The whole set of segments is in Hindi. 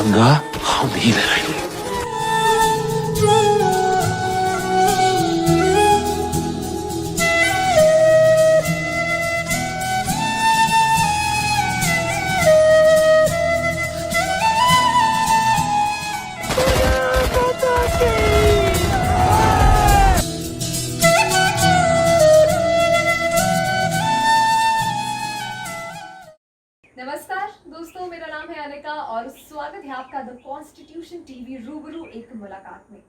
पंगा हम ही लड़ाएंगे। नमस्कार दोस्तों, मेरा नाम है अनिका और स्वागत है आपका द कॉन्स्टिट्यूशन टीवी रूबरू एक मुलाकात में।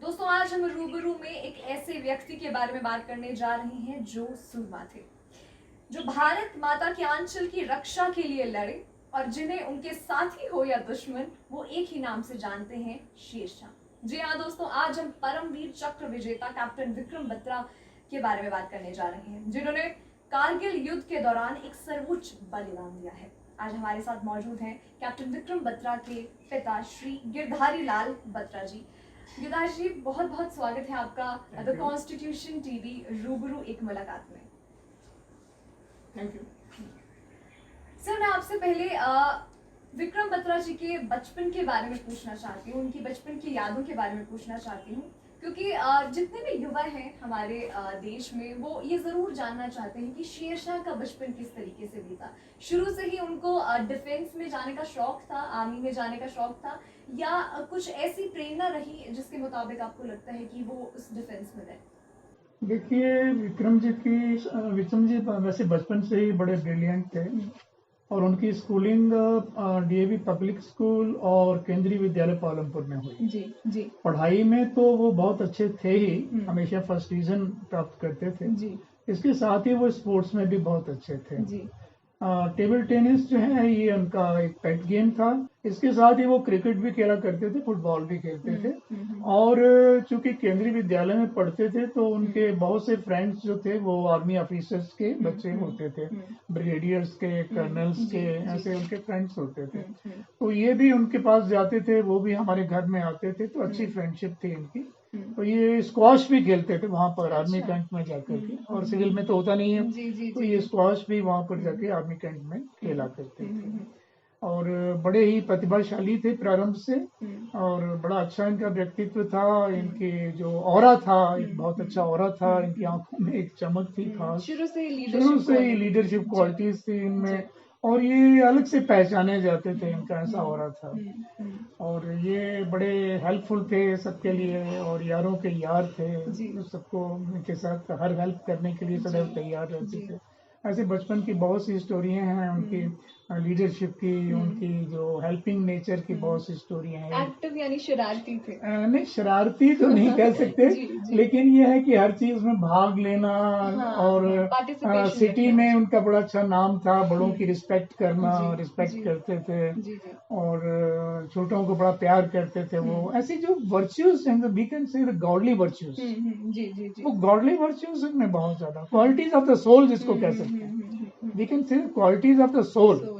दोस्तों, आज हम रूबरू में एक ऐसे व्यक्ति के बारे में बात करने जा रहे हैं जो सूरमा थे, जो भारत माता के आंचल की रक्षा के लिए लड़े और जिन्हें उनके साथी हो या दुश्मन वो एक ही नाम से जानते हैं, शेरशाह। जी हाँ दोस्तों, आज हम परमवीर चक्र विजेता कैप्टन विक्रम बत्रा के बारे में बात करने जा रहे हैं, जिन्होंने कारगिल युद्ध के दौरान एक सर्वोच्च बलिदान दिया है। आज हमारे साथ मौजूद हैं कैप्टन विक्रम बत्रा के पिता श्री गिरधारी लाल बत्रा जी। गिरधारी जी, बहुत बहुत स्वागत है आपका द कॉन्स्टिट्यूशन टीवी रूबरू एक मुलाकात में। Thank you. सर, मैं आपसे पहले विक्रम बत्रा जी के बचपन के बारे में पूछना चाहती हूँ, उनकी बचपन की यादों के बारे में पूछना चाहती हूँ, क्योंकि जितने भी युवा हैं हमारे देश में वो ये ज़रूर जानना चाहते हैं कि शेरशाह का बचपन किस तरीके से बीता। शुरू से ही उनको डिफेंस में जाने का शौक था, आर्मी में जाने का शौक था, या कुछ ऐसी प्रेरणा रही जिसके मुताबिक आपको लगता है कि वो उस डिफेंस में गए? देखिए, विक्रम जी वैसे बचपन से ही बड़े ब्रिलियंट थे और उनकी स्कूलिंग डीएवी पब्लिक स्कूल और केंद्रीय विद्यालय पालमपुर में हुई। जी जी पढ़ाई में तो वो बहुत अच्छे थे ही, हमेशा फर्स्ट डिवीजन प्राप्त करते थे जी इसके साथ ही वो स्पोर्ट्स में भी बहुत अच्छे थे। जी टेबल टेनिस जो है ये उनका एक पेट गेम था। इसके साथ ही वो क्रिकेट भी खेला करते थे, फुटबॉल भी खेलते थे। और चूंकि केंद्रीय विद्यालय में पढ़ते थे तो उनके बहुत से फ्रेंड्स जो थे वो आर्मी ऑफिसर्स के बच्चे होते थे, ब्रिगेडियर्स के, कर्नल्स के, ऐसे उनके फ्रेंड्स होते थे। तो ये भी उनके पास जाते थे, वो भी हमारे घर में आते थे, तो अच्छी फ्रेंडशिप थी इनकी। तो ये स्क्वाश भी खेलते थे वहां पर आर्मी कैंप में जाकर के, और सिविल में तो होता नहीं है, जी जी तो ये स्क्वाश भी वहां पर जाके आर्मी कैंप में खेला करते थे। और बड़े ही प्रतिभाशाली थे प्रारंभ से, और बड़ा अच्छा इनका व्यक्तित्व था। इनके जो ऑरा था, एक बहुत अच्छा ऑरा था, इनकी आंखों में एक चमक थी खास। शुरू से ही लीडरशिप क्वालिटीज थी इनमें, और ये अलग से पहचाने जाते थे, इनका ऐसा ऑरा था। और ये बड़े हेल्पफुल थे सबके लिए, और यारों के यार थे, सबको उनके साथ हर हेल्प करने के लिए सदैव तैयार रहते थे। ऐसे बचपन की बहुत सी स्टोरियां हैं उनकी, लीडरशिप की, उनकी जो हेल्पिंग नेचर की बहुत सी स्टोरियां हैं। एक्टिव यानी शरारती थे? नहीं, शरारती तो नहीं कह सकते, लेकिन ये है कि हर चीज में भाग लेना, और सिटी में उनका बड़ा अच्छा नाम था, बड़ों की रिस्पेक्ट करना, रिस्पेक्ट करते थे, और छोटों को बड़ा प्यार करते थे। वो ऐसी जो वर्च्यूज हैं, we can say godly virtues, वो गॉडली वर्च्यूज में बहुत ज्यादा क्वालिटीज ऑफ द सोल जिसको कह सकते हैं, we can say qualities of the soul.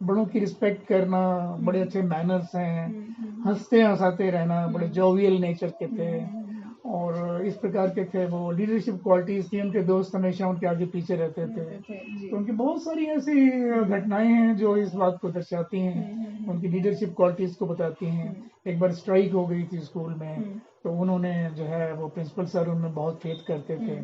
बड़ों की रिस्पेक्ट करना, बड़े अच्छे मैनर्स हैं, हंसते हंसाते रहना, बड़े जोवियल नेचर के थे, और इस प्रकार के थे वो। लीडरशिप क्वालिटीज थी, उनके दोस्त हमेशा उनके आगे पीछे रहते थे। तो उनकी बहुत सारी ऐसी घटनाएं हैं जो इस बात को दर्शाती हैं, उनकी लीडरशिप क्वालिटीज को बताती हैं। एक बार स्ट्राइक हो गई थी स्कूल में, तो उन्होंने जो है, वो प्रिंसिपल सर उनमें बहुत फेथ करते थे,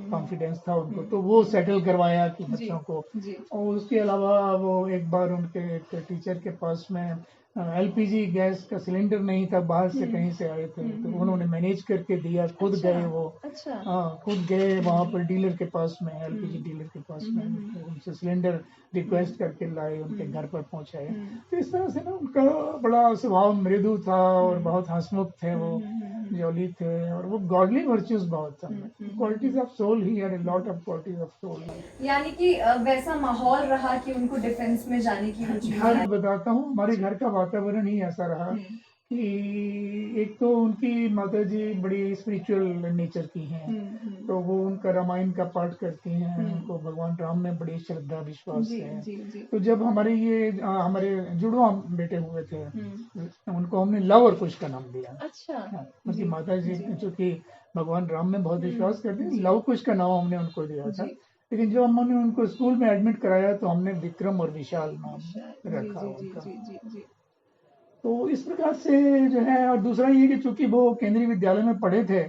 कॉन्फिडेंस था उनको, तो वो सेटल करवाया कि बच्चों को। और उसके अलावा वो एक बार उनके एक टीचर के पास में एलपीजी गैस का सिलेंडर नहीं था, बाहर से कहीं से आए थे, तो उन्होंने मैनेज करके दिया, खुद गए वो। हाँ, खुद गए वहां पर डीलर के पास में, एलपीजी डीलर के पास में, उनसे सिलेंडर रिक्वेस्ट करके लाए, उनके घर पर पहुंचाए। तो इस तरह से ना उनका बड़ा स्वभाव मृदु था, और बहुत हंसमुख थे वो, जॉली थे, और वो गॉडली वर्च्यूज बहुत था। Qualities of soul, he had a lot of qualities of soul. यानी कि वैसा माहौल रहा कि उनको डिफेंस में जाने की घर बताता हूँ, हमारे घर का वातावरण ही ऐसा रहा कि एक तो उनकी माता जी बड़ी स्पिरिचुअल नेचर की हैं, तो वो उनका रामायण का पाठ करती हैं, उनको भगवान राम में बड़ी श्रद्धा विश्वास है। तो जब हमारे जुड़वा बेटे हुए थे, उनको हमने लव और कुश का नाम दिया। अच्छा। उनकी माता जी चूंकि भगवान राम में बहुत विश्वास करते हैं, लव कुश का नाम हमने उनको दिया था। लेकिन जब हमने उनको स्कूल में एडमिट कराया तो हमने विक्रम और विशाल नाम रखा उनका। तो इस प्रकार से जो है, और दूसरा ये कि चूंकि वो केंद्रीय विद्यालय में पढ़े थे,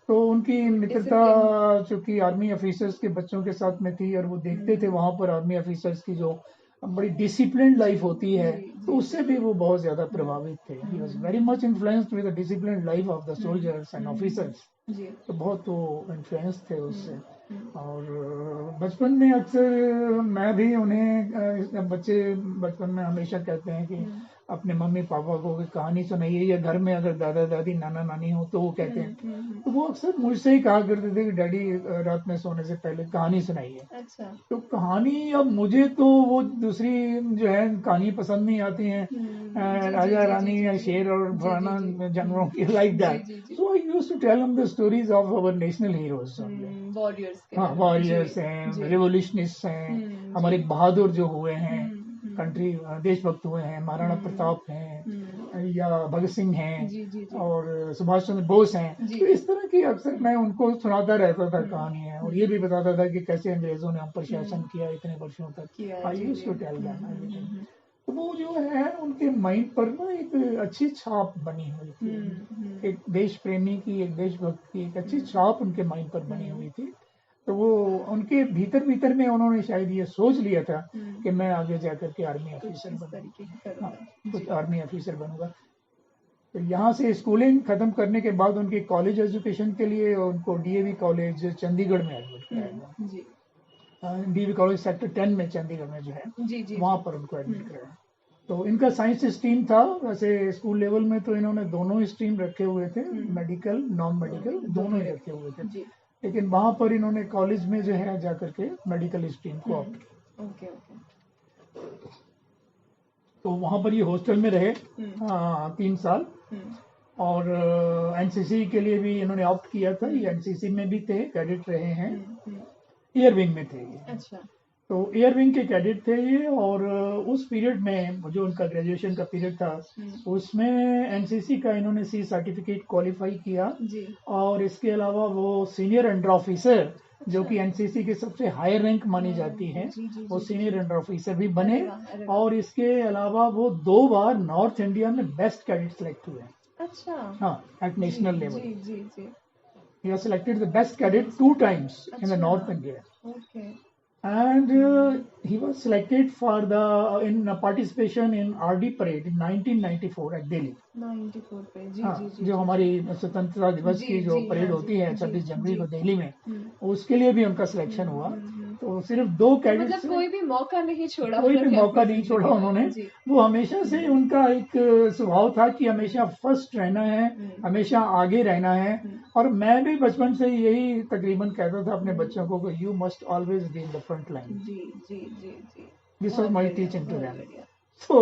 तो उनकी मित्रता चूंकि आर्मी ऑफिसर्स के बच्चों के साथ में थी, और वो देखते थे वहां पर आर्मी ऑफिसर्स की जो बड़ी डिसिप्लिन्ड लाइफ होती है, तो उससे भी वो बहुत ज्यादा प्रभावित थे. He was very much influenced with the disciplined life of the soldiers and officers. तो बहुत वो इन्फ्लुएंस थे उससे. और बचपन में अक्सर मैं भी उन्हें, बच्चे बचपन में हमेशा कहते हैं कि अपने मम्मी पापा को कहानी सुनाइए, या घर में अगर दादा दादी नाना नानी हो तो वो कहते हैं, तो वो अक्सर मुझसे ही कहा करते थे कि डैडी रात में सोने से पहले कहानी सुनाइए. अच्छा. तो कहानी, अब मुझे तो वो दूसरी जो है कहानी पसंद नहीं आती है, राजा रानी या शेर और फलाना जानवरों की, like that. So I used to tell them the stories of our national heroes. Warriors. हाँ, वॉरियर्स हैं, रिवोल्यूशनिस्ट हैं, हमारे बहादुर जो हुए हैं, कंट्री देशभक्त हुए हैं, महाराणा प्रताप हैं, या भगत सिंह हैं, और सुभाष चंद्र बोस हैं. तो इस तरह की अक्सर मैं उनको सुनाता रहता था कहानियां, और ये भी बताता था कि कैसे अंग्रेजों ने हम पर शासन किया इतने वर्षों तक. I used to tell them everything. तो वो जो है उनके माइंड पर ना एक अच्छी छाप बनी हुई थी, एक देश प्रेमी की, एक देशभक्त की एक अच्छी छाप उनके माइंड पर बनी हुई थी. तो वो उनके भीतर भीतर में उन्होंने शायद ये सोच लिया था कि मैं आगे जाकर के आर्मी ऑफिसर बनूंगा. कुछ आर्मी ऑफिसर बनूंगा. तो यहाँ से स्कूलिंग खत्म करने के बाद उनकी कॉलेज एजुकेशन के लिए उनको डीएवी कॉलेज चंडीगढ़ में एडमिट कराया. डीएवी कॉलेज सेक्टर 10 में चंडीगढ़ में जो है, वहाँ पर उनको एडमिट कराया. तो इनका साइंस स्ट्रीम था. वैसे स्कूल लेवल में तो इन्होंने दोनों स्ट्रीम रखे हुए थे, मेडिकल नॉन मेडिकल दोनों ही रखे हुए थे, लेकिन वहां पर इन्होंने कॉलेज में जो है जाकर के मेडिकल स्ट्रीम को ऑप्ट किया. तो वहां पर ये हॉस्टल में रहे 3 साल. और एनसीसी के लिए भी इन्होंने ऑप्ट किया था. ये एनसीसी में भी थे, कैडेट रहे हैं, एयर विंग में थे ये. अच्छा. तो एयर विंग के कैडेट थे ये. और उस पीरियड में जो उनका ग्रेजुएशन का पीरियड था, उसमें एनसीसी का इन्होंने सी सर्टिफिकेट क्वालिफाई किया. और इसके अलावा वो सीनियर अंडर ऑफिसर, जो कि एनसीसी की सबसे हायर रैंक मानी जाती है, वो सीनियर अंडर ऑफिसर भी बने. और इसके अलावा वो 2 बार नॉर्थ इंडिया में बेस्ट कैडेट सेलेक्ट हुए. अच्छा. हाँ, at national level. He was selected the best cadet 2 times in the North India. Okay. And he was selected for in participation in RD parade in 1994 at Delhi. 94 पे. जी. जो हमारी स्वतंत्रता दिवस की जो परेड होती है 26 जनवरी को दिल्ली में, उसके लिए भी उनका सिलेक्शन हुआ. तो सिर्फ 2 कैडेट्स, मतलब कोई भी मौका नहीं छोड़ा. कोई भी मौका नहीं छोड़ा उन्होंने. वो हमेशा से उनका एक स्वभाव था कि हमेशा फर्स्ट रहना है, हमेशा आगे रहना है. और मैं भी बचपन से यही तकरीबन कहता था अपने बच्चों को कि you must always be in the front line. This was my teaching to them. तो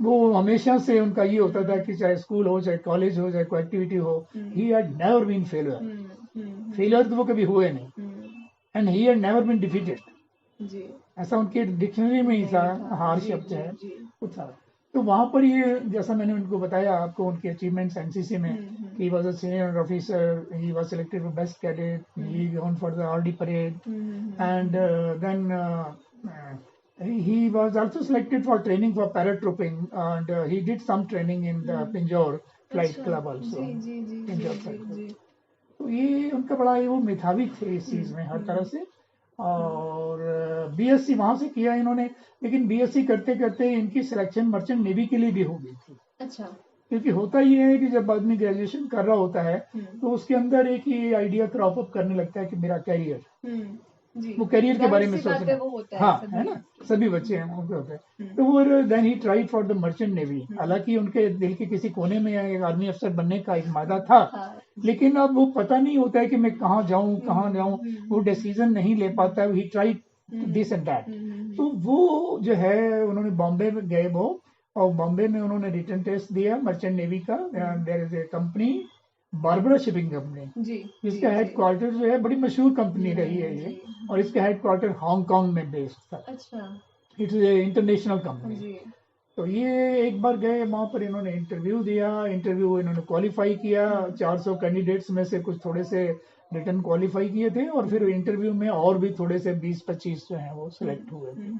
वो हमेशा से उनका ये होता था कि चाहे स्कूल हो, चाहे कॉलेज हो, चाहे कोई एक्टिविटी हो, he had never been failure. तो वो कभी हुए नहीं. And he had never been defeated. ऐसा उनके डिक्शनरी में ही था, हार शब्द है वो था. तो वहां पर ये, जैसा मैंने उनको बताया आपको, उनके अचीवमेंट्स एनसीसी में, he was a senior officer, he was selected for best cadet, he gone for the RD parade, and then he was also selected for training for paratrooping, and he did some training in the Pinjore flight club also. Pinjore flight club. तो ये उनका बड़ा वो मेधावी थे इस चीज में हर तरह से. और बीएससी वहां से किया इन्होंने, लेकिन बीएससी करते करते इनकी सिलेक्शन मर्चेंट नेवी के लिए भी हो गई थी. अच्छा. क्योंकि होता ये है कि जब आदमी ग्रेजुएशन कर रहा होता है तो उसके अंदर एक ही आइडिया क्रॉप अप करने लगता है कि मेरा कैरियर, वो करियर के बारे में सोचना. हाँ, है ना, सभी बच्चे हैं उनके होते हैं. तो वो then he tried for the merchant navy. हालांकि उनके दिल के किसी कोने में एक आर्मी अफसर बनने का एक मादा था, लेकिन अब वो पता नहीं होता है कि मैं कहाँ जाऊं. वो डिसीजन नहीं ले पाता है. He tried this and that. तो वो जो है उन्होंने बॉम्बे में गए वो, और बॉम्बे में उन्होंने रिटन टेस्ट दिया मर्चेंट नेवी का. There is a company, Barbara shipping company, जिसका हेड क्वार्टर जो है, बड़ी मशहूर कंपनी रही है ये, और इसका हेड क्वार्टर हांगकांग में बेस्ड था. अच्छा. It's a international company. तो ये एक बार गए वहां पर, इन्होंने इंटरव्यू दिया. इंटरव्यू इन्होंने क्वालिफाई किया. 400 कैंडिडेट्स में से कुछ थोड़े से रिटर्न क्वालिफाई किए थे, और फिर इंटरव्यू में और भी थोड़े से 20-25 जो है वो सिलेक्ट हुए थे.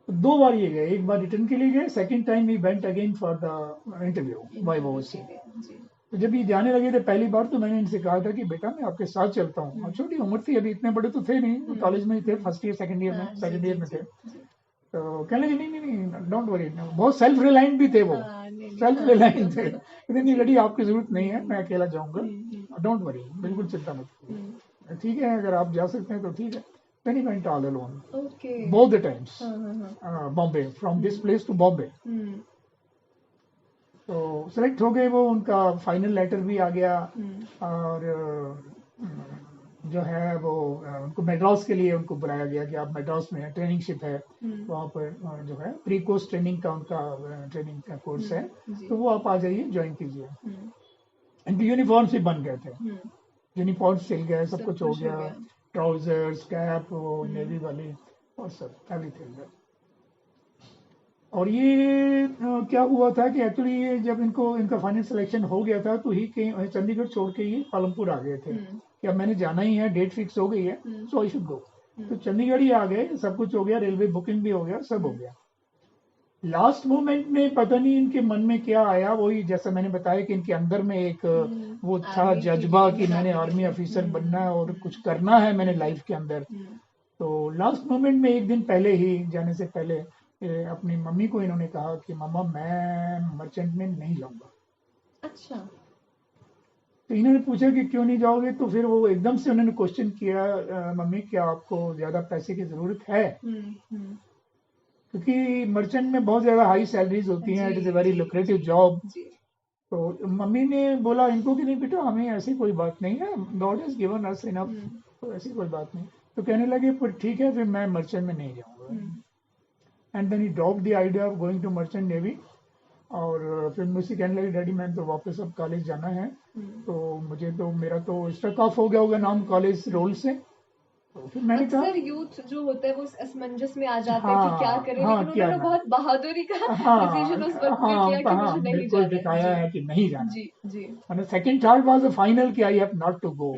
2 बार ये गए, एक बार रिटर्न के लिए गए, second time he went again for the interview by voice. जी तो जब ये जाने लगे थे पहली बार, तो मैंने इनसे कहा था कि बेटा मैं आपके साथ चलता हूँ। और छोटी उम्र थी, अभी इतने बड़े तो थे नहीं, कॉलेज में ही थे, फर्स्ट ईयर सेकंड ईयर में, सेकंड ईयर में थे। तो कहने लगे नहीं नहीं नहीं, डोंट वरी। बहुत सेल्फ रिलायंट भी थे वो, सेल्फ रिलायंट थे। कहते नहीं रेडी, आपकी जरूरत नहीं है, मैं अकेला जाऊंगा, डोंट वरी, बिल्कुल चिंता मत करिए। ठीक है, अगर आप जा सकते हैं तो ठीक है। Then he went all alone. Okay. Both the times. Bombay, from this place to Bombay. तो सेलेक्ट हो गए वो, उनका फाइनल लेटर भी आ गया। और जो है वो उनको मैड्रास के लिए उनको बुलाया गया कि आप मैड्रास में ट्रेनिंग शिप है, वहाँ पर जो है प्री कोर्स ट्रेनिंग का उनका ट्रेनिंग का कोर्स है, तो वो आप आ जाइए, ज्वाइन कीजिए। इनके यूनिफॉर्म्स भी बन गए थे, यूनिफॉर्म्स सिल गए, सब कुछ हो गया, ट्राउजर्स, कैप, वो नेवी वाली और सब एवरीथिंग। और ये क्या हुआ था कि एक्चुअली ये जब इनका फाइनल सिलेक्शन हो गया था, तो ही कहीं चंडीगढ़ छोड़ के ही पालमपुर आ गए थे कि अब मैंने जाना ही है, डेट फिक्स हो गई है, सो आई शुड गो। तो चंडीगढ़ ही आ गए, सब कुछ हो गया, रेलवे बुकिंग भी हो गया, सब हो गया। लास्ट मोमेंट में पता नहीं इनके मन में क्या आया, वही जैसा मैंने बताया कि इनके अंदर में एक वो था जज्बा कि मैंने आर्मी ऑफिसर बनना है और कुछ करना है मैंने लाइफ के अंदर। तो लास्ट मोमेंट में एक दिन पहले ही, जाने से पहले, अपनी मम्मी को इन्होंने कहा कि मम्मा मैं मर्चेंट में नहीं जाऊंगा। अच्छा। तो इन्होंने पूछा कि क्यों नहीं जाओगे, तो फिर वो एकदम से उन्होंने क्वेश्चन किया, मम्मी क्या आपको ज्यादा पैसे की जरूरत है? क्योंकि मर्चेंट में बहुत ज्यादा हाई सैलरीज होती हैं, it is a very lucrative job. तो मम्मी ने बोला इनको कि नहीं बेटा, हमें ऐसी कोई बात नहीं है, God has given us enough, तो ऐसी कोई बात नहीं। तो कहने लगे पर ठीक है, फिर मैं मर्चेंट में नहीं जाऊंगा। And then he drop the idea of going to merchant navy. और फिर मुझसे कहने लगे डैडी मैं तो वापस अब कॉलेज जाना है, तो मुझे तो मेरा तो स्ट्रक ऑफ हो गया होगा नाम कॉलेज रोल से। तो फिर मैंने कहा अक्सर यूथ जो होता है वो इस असमंजस में आ जाते हैं कि क्या करें, लेकिन उन्होंने बहुत बहादुरी का डिसीजन उस वक्त में किया कि मुझे नहीं जाना है। दिखाया है कि नहीं जाना। जी जी। और second thought was the final कि I have not to go.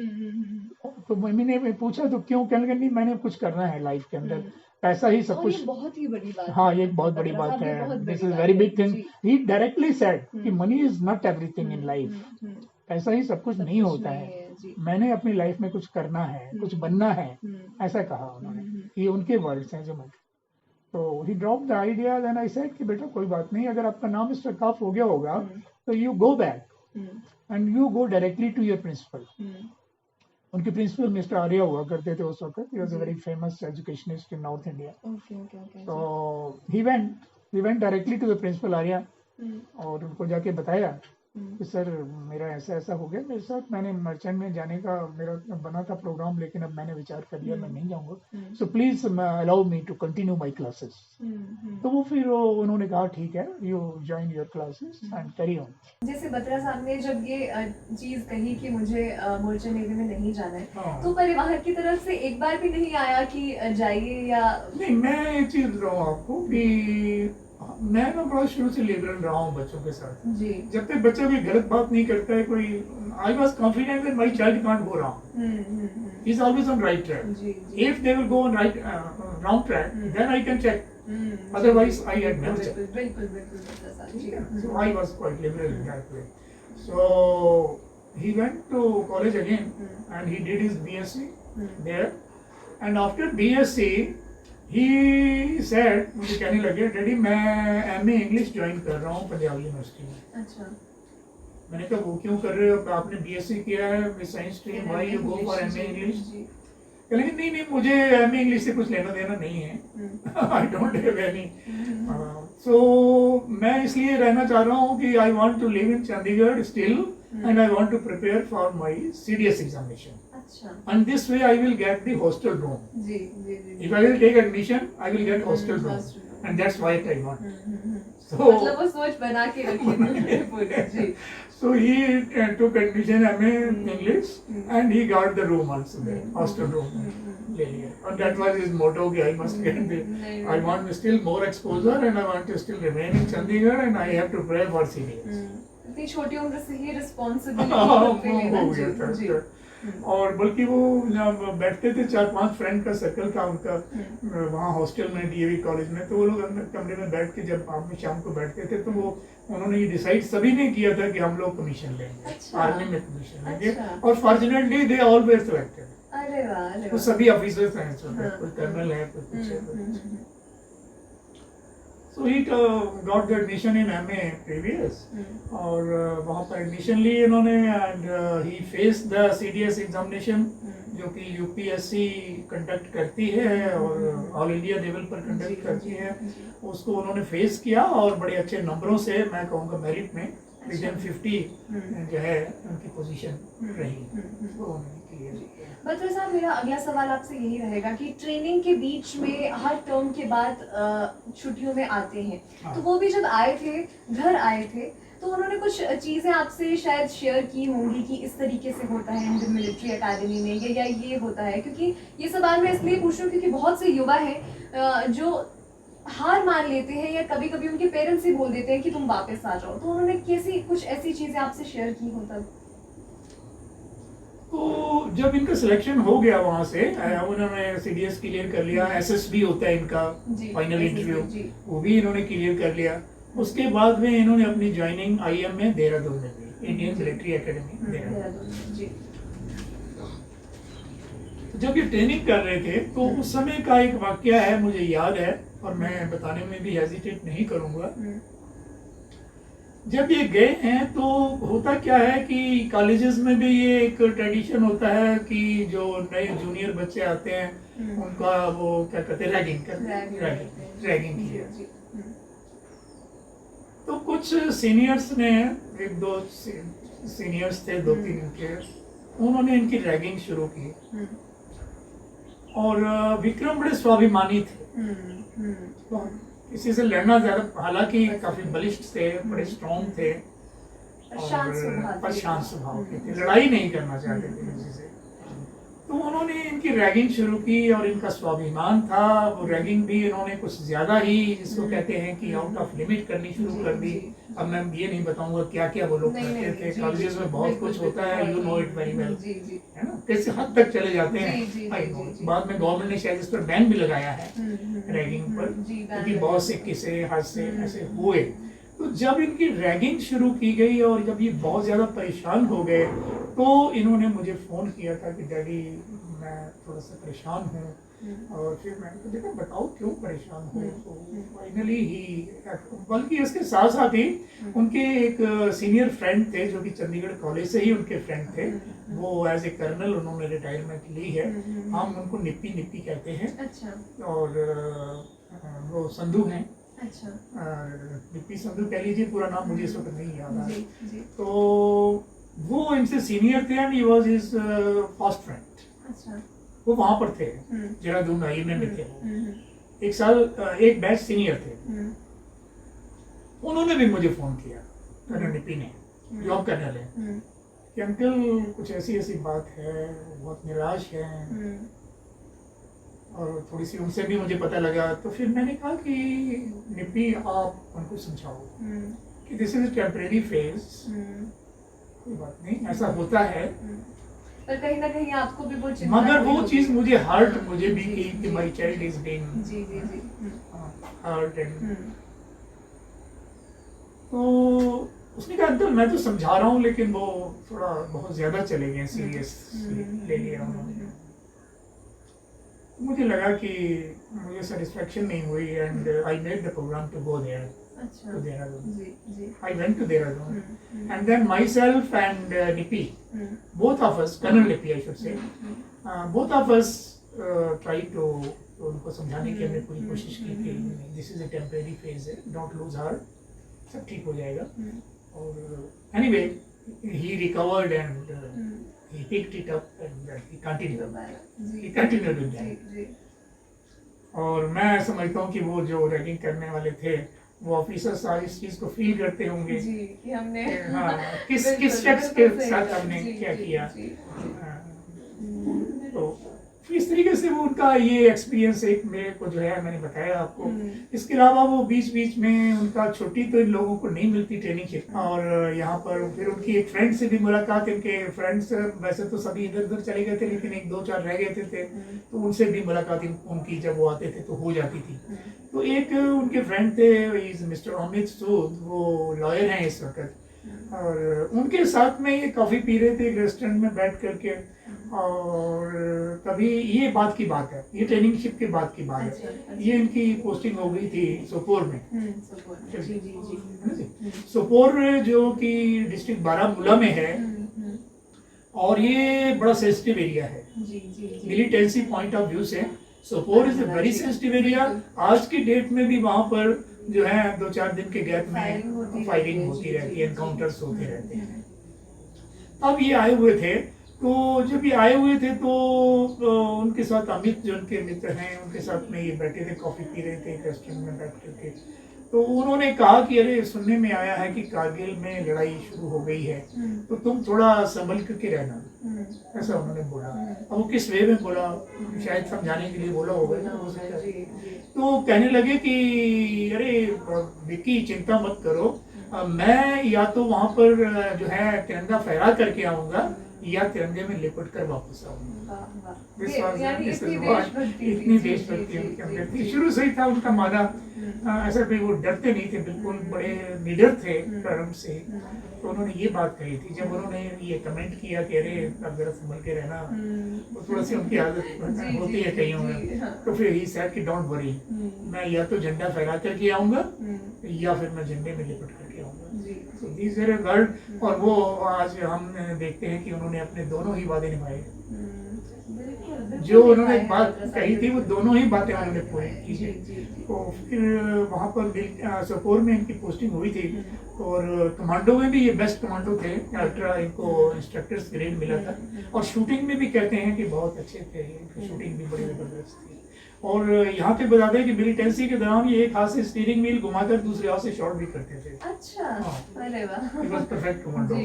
तो मम्मी ने पूछा तो क्यों? कहने लगे नहीं मैंने कुछ करना है लाइफ के अंदर, पैसा ही सब कुछ। बहुत ही बड़ी बात। हाँ, ये बहुत बड़ी बात है, this is very big thing. He directly said कि money is not everything in life, पैसा ही सब कुछ नहीं होता है, मैंने अपनी लाइफ में कुछ करना है, कुछ बनना है, ऐसा कहा उन्होंने। ये उनके वर्ड्स हैं जो मैं। तो he drop the idea, then I said कि बेटा कोई बात नहीं, अगर आपका नाम स्ट्रक ऑफ हो गया होगा तो you go back and you go directly to your principal. उनके प्रिंसिपल मिस्टर आर्या हुआ करते थे उस वक्त, he was a very famous educationist in north India. तो he went directly to the principal Arya और उनको जाके बताया कि सर मेरा ऐसा ऐसा हो गया मेरे साथ, मैंने मर्चेंट में जाने का मेरा बना था प्रोग्राम, लेकिन अब मैंने विचार कर लिया मैं नहीं जाऊंगा, so please allow me to continue my classes. तो वो फिर उन्होंने कहा ठीक है, you join your classes and carry on. जैसे बत्रा साहब ने जब ये चीज कही कि मुझे मर्चेंट नेवी में नहीं जाना है, तो परिवार की तरफ से एक बार भी नहीं आया कि जाइए या नहीं? मैं एक चीज बताऊँ आपको कि मैं ना बड़ा शुरू से लिबरल रहा हूँ बच्चों के साथ जी। जब तक बच्चा कोई गलत बात नहीं करता है, कोई I was confident that my child can't go wrong, he is always on right track. If they will go on right wrong track then I can check, otherwise I had never check. बिल्कुल। So I was quite liberal in that way. So he went to college again and he did his BSc there, and after BSc he said, मुझे कहने लगे डैडी मैं MA इंग्लिश ज्वाइन कर रहा हूँ पंजाब यूनिवर्सिटी में। अच्छा। मैंने कहा वो क्यों कर रहे हो, आपने BSc किया है with science stream, why you go for MA English? कहने लगे नहीं मुझे MA इंग्लिश से कुछ लेना देना नहीं है, आई डोंट हैव एनी। सो मैं इसलिए रहना चाह रहा हूँ कि I want to live in Chandigarh still and I want to prepare for my CDS examination. Achha. And this way I will get the hostel room. जी. If I will take admission, I will get hostel room. And that's why I want. So मतलब वो सोच बना के रखी थी पूरी जी. So he took admission MA English and he got the room also there, hostel room. ले लिया. And that was his motto कि I must get the, I want still more exposure and I want to still remain in Chandigarh and I have to prepare for CDS. इतनी छोटी उम्र से ही रिस्पॉन्सिबिलिटी हो गया था। और बल्कि वो जब बैठते थे 4-5 फ्रेंड का सर्कल था उनका वहाँ हॉस्टल में डीएवी कॉलेज में, तो वो लोग अंदर कमरे में बैठ के जब आप शाम को बैठते थे तो वो उन्होंने ये डिसाइड सभी ने किया था कि हम लोग कमीशन लेंगे। अच्छा। आर्मी में कमीशन लेंगे। अच्छा। और fortunately they all where selected. अरे वाह, अरे वो वाह। सभी ऑफिसर्स हैं इसमें, हाँ, कोई कर्नल है, कोई कुछ है, कोई कुछ है। हम्म, So he got the admission in MA previous और वहाँ पर एडमिशन ली इन्होंने and he face the CDS examination जो कि यूपीएससी कंडक्ट करती है और ऑल इंडिया लेवल पर कंडक्ट करती है। उसको उन्होंने फेस किया और बड़े अच्छे नंबरों से, मैं कहूँगा मेरिट में विदिन 50 जो है उनकी पोजीशन रही, वो उन्होंने क्लियर किया। बत्रा साहब, मेरा अगला सवाल आपसे यही रहेगा कि ट्रेनिंग के बीच में हर टर्म के बाद छुट्टियों में आते हैं, तो वो भी जब आए थे, घर आए थे, तो उन्होंने कुछ चीज़ें आपसे शायद शेयर की होंगी कि इस तरीके से होता है इंडियन मिलिट्री एकेडमी में, या ये होता है। क्योंकि ये सवाल मैं इसलिए पूछ रही हूँ क्योंकि बहुत से युवा हैं जो हार मान लेते हैं या कभी कभी उनके पेरेंट्स ही बोल देते हैं कि तुम वापस आ जाओ, तो उन्होंने कैसी कुछ ऐसी चीज़ें आपसे शेयर की हो तब? तो जब इनका सिलेक्शन हो गया वहाँ से, उन्होंने CDS क्लियर कर लिया, SSB होता है इनका फाइनल इंटरव्यू, वो भी इन्होंने क्लियर कर लिया। उसके बाद में इन्होंने अपनी ज्वाइनिंग IM में देहरादून में दी, इंडियन मिलिट्री एकेडमी देहरादून। जब ये ट्रेनिंग कर रहे थे तो उस समय का एक वाकया है, मुझे याद है और मैं बताने में भी हेजिटेट नहीं करूँगा। जब ये गए हैं तो होता क्या है कि कॉलेजेस में भी ये एक ट्रेडिशन होता है कि जो नए जूनियर बच्चे आते हैं उनका वो क्या कहते हैं, रैगिंग की है। तो कुछ सीनियर्स ने, एक दो सीनियर्स थे, 2-3 इनके, उन्होंने इनकी रैगिंग शुरू की। और विक्रम बड़े स्वाभिमानी थे, किसी से लड़ना ज्यादा, हालांकि काफी बलिष्ठ थे, बड़े स्ट्रॉन्ग थे और शांत स्वभाव के थे, लड़ाई नहीं करना चाहते थे किसी से। तो उन्होंने इनकी रैगिंग शुरू की और इनका स्वाभिमान था, वो रैगिंग भी इन्होंने कुछ ज्यादा ही, जिसको कहते हैं कि आउट ऑफ लिमिट करनी शुरू कर दी। अब मैं ये नहीं बताऊंगा क्या क्या वो लोग करते थे, कॉलेजेस में बहुत कुछ होता है, you know it very well, है ना, किस हद तक चले जाते हैं आई नो। बाद में गवर्नमेंट ने शायद इस पर बैन भी लगाया है रैगिंग पर, क्योंकि बहुत से किस्से हादसे ऐसे हुए। तो जब इनकी रैगिंग शुरू की गई और जब ये बहुत ज़्यादा परेशान हो गए तो इन्होंने मुझे फ़ोन किया था कि डैडी मैं थोड़ा सा परेशान हूँ। और फिर मैंने कहा बेटा बताओ क्यों परेशान हो। तो फाइनली ही, बल्कि इसके साथ साथ ही उनके एक सीनियर फ्रेंड थे जो कि चंडीगढ़ कॉलेज से ही उनके फ्रेंड थे, वो एज ए कर्नल उन्होंने रिटायरमेंट ली है, हम उनको निप्पी निप्पी कहते हैं। अच्छा। और वो संधू हैं, अच्छा। निप्पी संधू कह लीजिए, पूरा नाम मुझे इस वक्त नहीं याद आ। तो वो इनसे सीनियर थे and he was his first friend. अच्छा। वो वहाँ पर थे, देहरादून IM में थे, एक साल एक बैच सीनियर थे। उन्होंने भी मुझे फोन किया, कर्नल निप्पी ने, जॉब कर्नल है, कि अंकल कुछ ऐसी ऐसी बात है, बहुत निराश है और थोड़ी सी उनसे भी मुझे पता लगा। तो फिर मैंने कहा कि निप्पी आप उनको समझाओ कि दिस इज टेम्परेरी फेज, कोई बात नहीं, ऐसा होता है। पर कहीं ना कहीं आपको भी वो मगर वो चीज मुझे हर्ट मुझे भी की कि my child is being hurt and. तो उसने कहा अंकल मैं तो समझा रहा हूँ लेकिन वो थोड़ा बहुत ज्यादा चले गए, सीरियस ले लिया उन्होंने। मुझे लगा कि मुझे सेटिस्फेक्शन नहीं हुई and I made the programme to go there, to Dehradun. I went to Dehradun and then myself and Nippy, both of us, Colonel Nippy I should say, both of us tried to उनको समझाने की हमने पूरी कोशिश की कि this is a temporary phase है, don't lose heart, सब ठीक हो जाएगा। और anyway he recovered and he picked it up and he continued with that। और मैं समझता हूँ कि वो जो रैगिंग करने वाले थे वो ऑफिसर सारी इस चीज को फील करते होंगे जी, कि हमने किस शख्स के साथ हमने क्या किया। तो इस तरीके से वो उनका ये एक्सपीरियंस एक मेरे को जो है मैंने बताया आपको। इसके अलावा वो बीच बीच में उनका छुट्टी तो इन लोगों को नहीं मिलती ट्रेनिंग और यहाँ पर फिर उनकी एक फ्रेंड से भी मुलाकात, इनके फ्रेंड्स वैसे तो सभी इधर उधर चले गए थे लेकिन एक दो चार रह गए थे तो उनसे भी मुलाकात उनकी जब वो आते थे तो हो जाती थी। तो एक उनके फ्रेंड थे मिस्टर अमित सूद, वो लॉयर हैं इस वक्त, और उनके साथ में ये कॉफ़ी पी रहे थे एक रेस्टोरेंट में बैठ करके, और तभी ये बात की बात है, ये ट्रेनिंगशिप के बाद की बात है। ये इनकी पोस्टिंग हो गई थी सोपोर में। सोपोर जो कि डिस्ट्रिक्ट बारामूला में है और ये बड़ा सेंसिटिव एरिया है मिलिटेंसी पॉइंट ऑफ व्यू से। Sopore is a very sensitive area. आज की डेट में भी वहाँ पर जो है 2-4 दिन के गैप में फायरिंग होती रहती है, एनकाउंटर्स होते रहते हैं। अब ये आए हुए थे, तो जब ये आए हुए थे तो उनके साथ अमित जो उनके मित्र हैं उनके साथ में ये बैठे थे, कॉफ़ी पी रहे थे रेस्टोरेंट में बैठ करके। तो उन्होंने कहा कि अरे सुनने में आया है कि कारगिल में लड़ाई शुरू हो गई है, तो तुम थोड़ा संभल करके रहना, ऐसा उन्होंने बोला। अब वो किस वे में बोला, शायद समझाने के लिए बोला होगा ना, हो सकता है। तो कहने लगे कि अरे विक्की चिंता मत करो, मैं या तो वहाँ पर जो है तिरंगा फहरा करके आऊँगा या तिरंगे में लिपट कर वापस आऊँगा। इतनी देशभक्ति उनके अंदर थी, शुरू से ही था उनका माना। ऐसा भी वो डरते नहीं थे, बिल्कुल बड़े निडर थे प्रारंभ से। तो उन्होंने ये बात कही थी जब उन्होंने ये कमेंट किया कि अरे अब जरा संभल के रहना, तो थोड़ा सी उनकी आदत होती है कईयों में। तो फिर ही सेड कि डोंट वरी, मैं या तो झंडा फहरा करके आऊँगा या फिर मैं झंडे में लिपट करके आऊँगा। So these are वर्ड, और वो आज हम देखते हैं कि उन्होंने अपने दोनों ही वादे निभाए। जो उन्होंने बात कही थी वो दोनों ही बातें उन्होंने पूरी की है। तो फिर वहाँ पर सोपोर में इनकी पोस्टिंग हुई थी और कमांडो में भी ये बेस्ट कमांडो थे, अल्ट्रा इनको इंस्ट्रक्टर्स ग्रेड मिला था। और शूटिंग में भी कहते हैं कि बहुत अच्छे थे, शूटिंग भी बड़ी ज़बरदस्त थी। और यहाँ पे बता दें कि मिलिटेंसी के दौरान ये एक हाथ से स्टीयरिंग व्हील घुमाकर दूसरे हाथ से शॉट भी करते थे। अच्छा, अरे वाह, परफेक्ट कमांडो।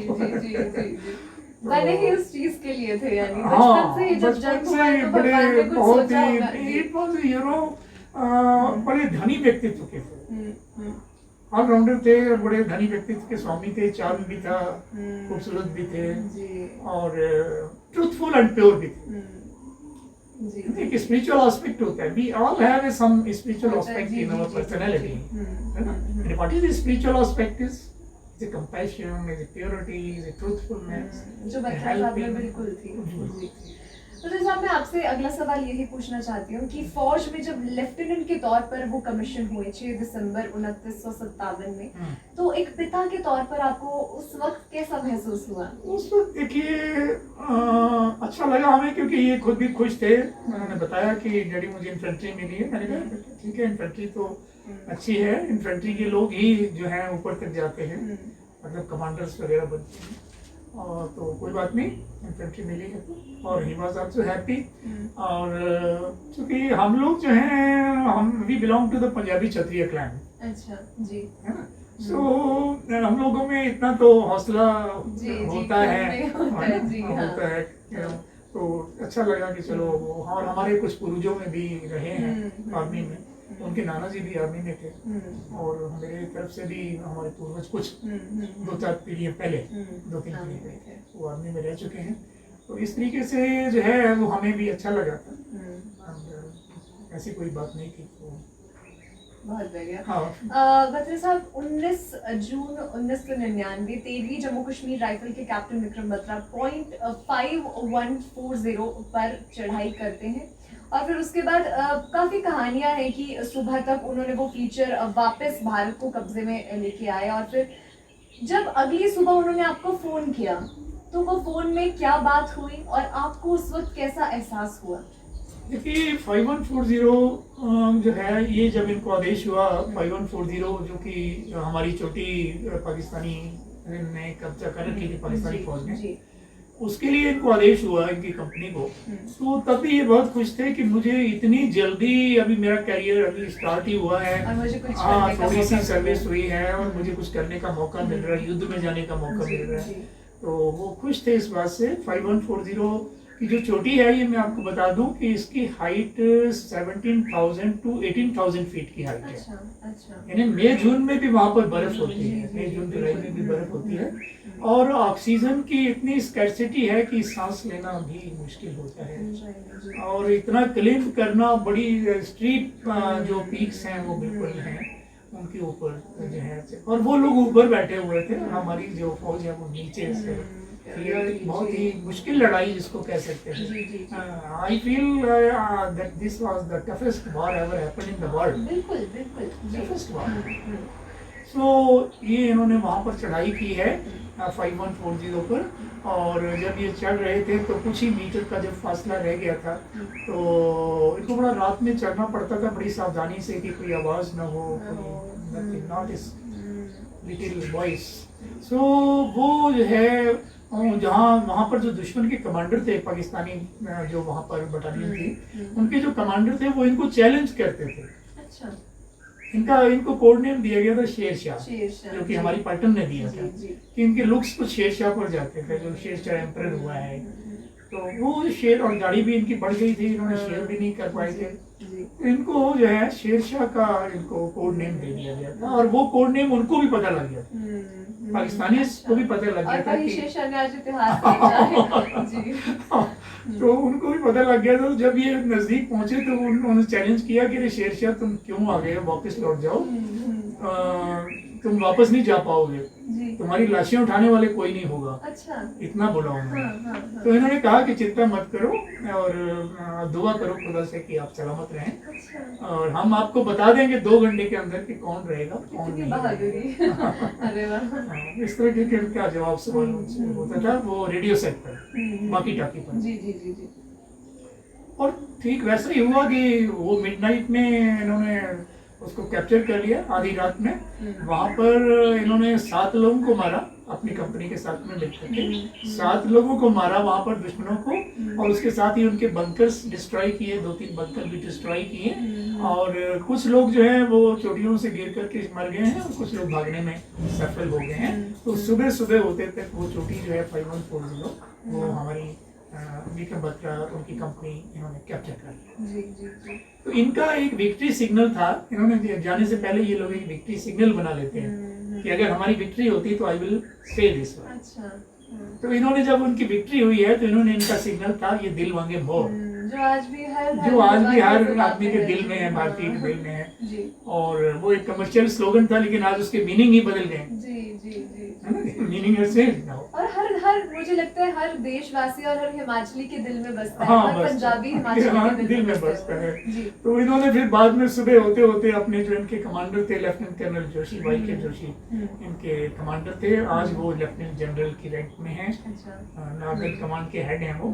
बने ही उस चीज के लिए थे, यानी हाँ, बचपन से ही जब जंग हुआ तो बड़े भगवान ने कुछ बहुत सोचा ही होगा। बड़े धनी व्यक्तित्व के थे, ऑलराउंडर थे, बड़े धनी व्यक्तित्व के स्वामी थे, चार्म भी था, खूबसूरत भी थे और ट्रूथफुल एंड प्योर भी थे। एक स्पिरिचुअल एस्पेक्ट होता है, we all have some spiritual aspect in our personality, है ना? And what is the spiritual aspect is the compassion, is the purity, is the truthfulness, जो बच्चा साहब में बिल्कुल थी। तो जैसे मैं आपसे अगला सवाल यही पूछना चाहती हूँ कि फौज में जब लेफ्टिनेंट के तौर पर वो कमीशन हुए 6 दिसंबर 1957 में, तो एक पिता के तौर पर आपको उस वक्त कैसा महसूस हुआ? उस वक्त देखिए अच्छा लगा हमें, क्योंकि ये खुद भी खुश थे। उन्होंने बताया कि डैडी मुझे इन्फेंट्री मिली है। मैंने कहा ठीक है, इन्फेंट्री तो अच्छी है, इन्फेंट्री के लोग ही जो हैं ऊपर तक जाते हैं, मतलब कमांडर्स वगैरह बनते हैं। और तो कोई बात नहीं, इन्फेंट्री मिली है तो, और ही वाज आल्सो हैप्पी। और क्योंकि हम लोग जो हैं, हम we belong to the Punjabi Kshatriya clan. अच्छा जी, है ना? सो हम लोगों में इतना तो हौसला होता है, तो अच्छा लगा कि चलो। और हमारे कुछ पूर्वजों में भी रहे हैं आर्मी में, उनके नाना जी भी आर्मी में थे, और मेरे तरफ से भी हमारे पूर्वज कुछ 2-4 पीढ़ियाँ पहले, 2-3 पीढ़ी पहले वो आर्मी में रह चुके हैं। तो इस तरीके से जो है वो हमें भी अच्छा लगा था, ऐसी कोई बात नहीं थी। बहुत बढ़िया। हाँ। बत्रा साहब, 19 जून 1999 13वीं जम्मू कश्मीर राइफल के कैप्टन विक्रम बत्रा पॉइंट 5140 पर चढ़ाई करते हैं, और फिर उसके बाद काफ़ी कहानियां हैं कि सुबह तक उन्होंने वो फीचर वापस भारत को कब्जे में लेके आए। और फिर जब अगली सुबह उन्होंने आपको फ़ोन किया, तो वो फ़ोन में क्या बात हुई और आपको उस वक्त कैसा एहसास हुआ? देखिए 5140 जो है, ये जब इनको आदेश हुआ 5140, जो कि हमारी चोटी पाकिस्तानी ने कब्जा कर रखी थी, पाकिस्तानी फौज ने, उसके लिए इनको आदेश हुआ इनकी कंपनी को। तो तभी ये बहुत खुश थे कि मुझे इतनी जल्दी, अभी मेरा करियर अभी स्टार्ट ही हुआ है, हाँ थोड़ी सी सर्विस हुई है और मुझे कुछ करने का मौका मिल रहा है, युद्ध में जाने का मौका मिल रहा है। तो वो खुश थे इस बात से। 5140 कि जो चोटी है ये मैं आपको बता दूं कि इसकी हाइट 17,000 to 18,000 फीट की हाइट है। अच्छा। यानी मई जून में भी वहाँ पर बर्फ होती है, मई जून जुलाई में भी बर्फ होती है और ऑक्सीजन की इतनी स्कैर्सिटी है कि सांस लेना भी मुश्किल होता है और इतना क्लिम्ब करना, बड़ी स्ट्रीट जो पीक्स हैं वो बिल्कुल हैं उनके ऊपर जो है, और वो लोग ऊपर बैठे हुए थे, हमारी जो फौज है वो नीचे से। ये बहुत ही मुश्किल लड़ाई जिसको कह सकते हैं। I feel that this was the toughest war ever happened in the world. बिल्कुल बिल्कुल टफेस्ट वॉर। सो ये इन्होंने वहाँ पर चढ़ाई की है 5140 पर, और जब ये चढ़ रहे थे तो कुछ ही मीटर का जब फासला रह गया था तो इनको बड़ा रात में चढ़ना पड़ता था बड़ी सावधानी से कि कोई आवाज़ ना हो, कोई नॉट इज लिटिल वॉइस। सो वो जो है जहाँ वहाँ पर जो दुश्मन के कमांडर थे, पाकिस्तानी जो वहाँ पर बटालियन थी, उनके जो कमांडर थे वो इनको चैलेंज करते थे। अच्छा। इनको कोड नेम दिया गया था शेरशाह, जो कि हमारी पलटन ने दिया था कि इनके लुक्स कुछ शेरशाह पर जाते थे, जो शेरशाह एम्परर हुआ है। तो वो शेर, और गाड़ी भी इनकी बढ़ गई थी, इन्होंने शेर भी नहीं कर पाए थे, तो इनको जो है शेरशाह का इनको कोड नेम दे दिया गया था, और वो कोड नेम उनको भी पता लग गया था, पाकिस्तानी को भी पता लग गया था कि शेरशाह ने आज इतिहास लिखा है। जी। तो उनको भी पता लग गया था। जब ये नजदीक पहुंचे तो उन्होंने चैलेंज किया कि शेरशाह तुम क्यों आ गए, वापस लौट जाओ, तुम वापस नहीं जा पाओगे, तुम्हारी लाशें उठाने वाले कोई नहीं होगा। अच्छा। इतना बोला उन्होंने। तो इन्होंने कहा कि चिंता मत करो और दुआ करो खुदा से कि आप सलामत रहें। अच्छा। और हम आपको बता देंगे 2 घंटे के अंदर कि कौन रहेगा कौन नहीं। अरे वाह। इस तरह के क्या जवाब सवाल होता था वो रेडियो सेट पर, बाकी टाकी पर। जी जी जी जी। और ठीक वैसा ही हुआ कि वो मिडनाइट में इन्होंने उसको कैप्चर कर लिया, आधी रात में। वहाँ पर इन्होंने 7 लोगों को मारा, अपनी कंपनी के साथ में मिलकर के 7 लोगों को मारा वहाँ पर, दुश्मनों को, और उसके साथ ही उनके बंकर्स डिस्ट्रॉय किए, 2-3 बंकर भी डिस्ट्रॉय किए, और कुछ लोग जो है वो चोटियों से गिर करके मर गए हैं और कुछ लोग भागने में सफल हो गए हैं। तो सुबह सुबह होते तक वो चोटी जो है 5140 वो हमारी विक्रम बत्रा उनकी कंपनी इन्होंने कैप्चर कर लिया। जी जी जी। तो इनका एक विक्ट्री सिग्नल था, इन्होंने जाने से पहले ये लोग एक विक्ट्री सिग्नल बना लेते हैं कि अगर हमारी विक्ट्री होती तो आई विल से दिस। अच्छा। तो इन्होंने जब उनकी विक्ट्री हुई है तो इन्होंने इनका सिग्नल था ये दिल मांगे मोर, जो आज भी हर आदमी के दिल में है, भारतीय के दिल में है। जी। और वो एक कमर्शियल स्लोगन था, लेकिन आज उसके मीनिंग ही बदल गए। जी जी जी। मीनिंग ऐसे और हर मुझे लगता है हर देशवासी और हर हिमाचली के दिल में बसता है, हाँ, हर पंजाबी हिमाचली के दिल में बसता है। जी। तो इन्होंने फिर बाद में सुबह होते होते अपने जो इनके कमांडर थे लेफ्टिनेंट कर्नल जोशी, वाई के जोशी इनके कमांडर थे, आज वो लेफ्टिनेंट जनरल की रैंक में हैं, नॉर्दर्न कमांड के हेड हैं वो।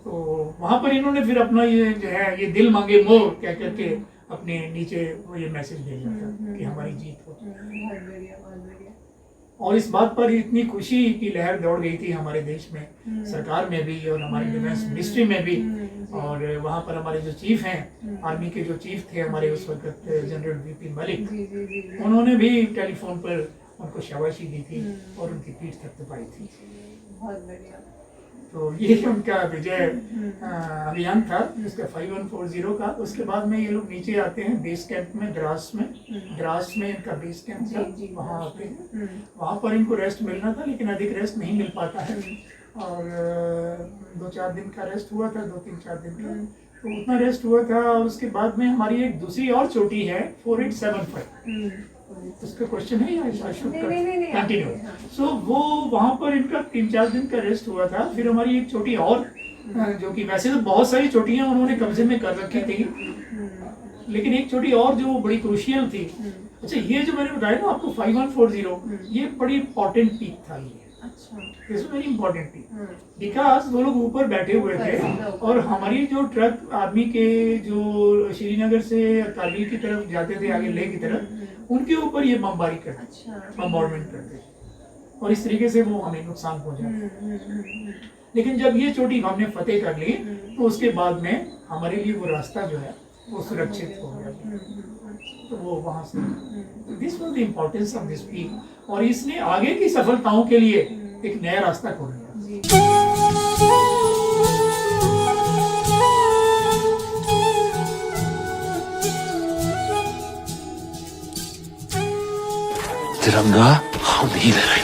तो वहाँ पर इन्होंने फिर अपना ये जो है ये दिल मांगे मोर कह करके अपने नीचे वो ये मैसेज भेजा था कि हमारी जीत हो। बहुत बढ़िया बहुत बढ़िया। और इस बात पर इतनी खुशी की लहर दौड़ गई थी हमारे देश में, सरकार में भी और हमारी डिफेंस मिनिस्ट्री में भी। और वहाँ पर हमारे जो चीफ हैं, आर्मी के जो चीफ थे हमारे उस वक्त जनरल वीपी मलिक, उन्होंने भी टेलीफोन पर उनको शाबाशी दी थी और उनकी पीठ थपथपाई थी। बहुत बढ़िया। तो ये उनका विजय अभियान था इसका 5140 का। उसके बाद में ये लोग नीचे आते हैं बेस कैंप में, द्रास में इनका बेस कैंप था, वहाँ आते हैं। वहाँ पर इनको रेस्ट मिलना था लेकिन अधिक रेस्ट नहीं मिल पाता है, और 2-4 दिन का रेस्ट हुआ था, 2-3-4 दिन का, तो उतना रेस्ट हुआ था। और उसके बाद में हमारी एक दूसरी और चोटी है 4875, उसका क्वेश्चन है या कंटिन्यू। सो वो वहाँ पर इनका 3-4 दिन का रेस्ट हुआ था। फिर हमारी एक चोटी और जो कि वैसे तो बहुत सारी चोटियां उन्होंने कब्जे में कर रखी थी, लेकिन एक चोटी और जो बड़ी क्रूशियल थी। अच्छा, ये जो मैंने बताया ना आपको 5140, ये बड़ी इंपॉर्टेंट पीक था। ये it's very important peak because वो लोग ऊपर बैठे हुए थे और हमारी जो ट्रक आर्मी के जो श्रीनगर से कारगिल की तरफ जाते थे, आगे लेह की तरफ, उनके ऊपर ये बमबारी करते, बम्बार्डमेंट करते, और इस तरीके से वो हमें नुकसान पहुंचा। लेकिन जब ये चोटी हमने फतेह कर ली तो उसके बाद में हमारे लिए वो रास्ता जो है वो सुरक्षित हो गया। तो वो वहां से this was the importance of this peak, और इसने आगे की सफलताओं के लिए एक नया रास्ता खोल दिया। तिरंगा हम ही लहराएंगे।